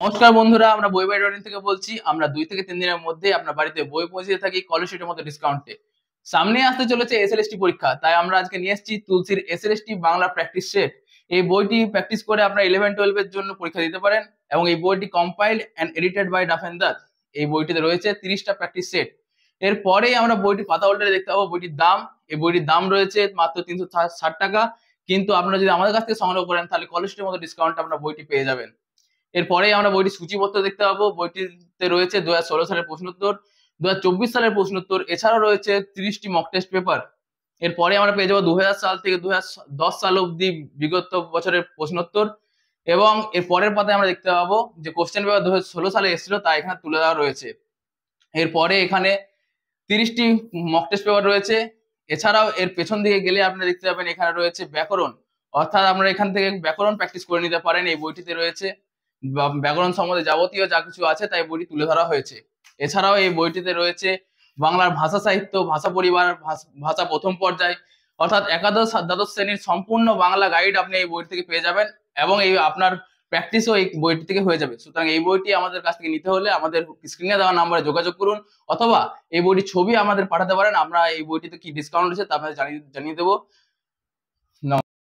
নমস্কার বন্ধুরা, আমরা বই বাই ডট ইন থেকে বলছি। আমরা 2 থেকে 3 দিনের মধ্যে আপনার বাড়িতে বই পৌঁছে দিয়ে থাকি স্কলারশিপের মতো ডিসকাউন্টে। সামনে আসতে চলেছে এসএলএসটি পরীক্ষা, তাই আমরা আজকে নিয়ে এসেছি তুলসীর এসএলএসটি বাংলা প্র্যাকটিস সেট। এই বইটি প্র্যাকটিস করে আপনারা 11-12 এর জন্য পরীক্ষা দিতে পারেন এবং এই বইটি কম্পাইলড অ্যান্ড এডিটেড বাই ডাফেন্দার। এই বইটিতে রয়েছে 30টা প্র্যাকটিস সেট। এরপরেই আমরা বইটি পাতা উল্টে দেখতে পাবো বইটির দাম। এই বইটির দাম রয়েছে মাত্র 360 টাকা, কিন্তু আপনারা যদি আমাদের কাছ থেকে সংগ্রহ করেন তাহলে স্কলারশিপের মতো ডিসকাউন্ট আপনারা বইটি পেয়ে যাবেন। এরপরেই আমরা বইটির সূচিপত্র দেখতে পাবো। বইটিতে রয়েছে 2016 সালের প্রশ্নোত্তর, 2024 সালের প্রশ্নোত্তর, এছাড়াও রয়েছে 30টি মক টেস্ট পেপার। এরপরে আমরা পেয়ে যাবো 2000 সাল থেকে 2010 সাল অব্দি বিগত বছরের প্রশ্নোত্তর, এবং এর পরের পাতায় আমরা দেখতে পাবো যে কোশ্চেন পেপার 2016 সালে এসেছিল তা এখানে তুলে দেওয়া রয়েছে। এরপরে এখানে 30টি মক টেস্ট পেপার রয়েছে। এছাড়াও এর পেছন দিকে গেলে আপনি দেখতে পাবেন এখানে রয়েছে ব্যাকরণ, অর্থাৎ আমরা এখান থেকে ব্যাকরণ প্র্যাকটিস করে নিতে পারেন। এই বইটিতে রয়েছে ব্যাকরণ সম্বন্ধে যাবতীয় যা কিছু আছে তাই বইটি তুলে ধরা হয়েছে। এছাড়াও এই বইটিতে রয়েছে বাংলার ভাষা সাহিত্য, ভাষা পরিবার, ভাষা প্রথম পর্যায়, অর্থাৎ একাদশ আর দ্বাদশ শ্রেণীর সম্পূর্ণ বাংলা গাইড আপনি এই বই থেকে পেয়ে যাবেন, এবং এই আপনার প্র্যাকটিসও এই বইটি থেকে হয়ে যাবে। সুতরাং এই বইটি আমাদের কাছ থেকে নিতে হলে আমাদের স্ক্রিনে দেওয়া নাম্বারে যোগাযোগ করুন, অথবা এই বইটির ছবি আমাদের পাঠাতে পারেন। আমরা এই বইটিতে কি ডিসকাউন্ট রয়েছে তা আপনাদের জানিয়ে দেবো।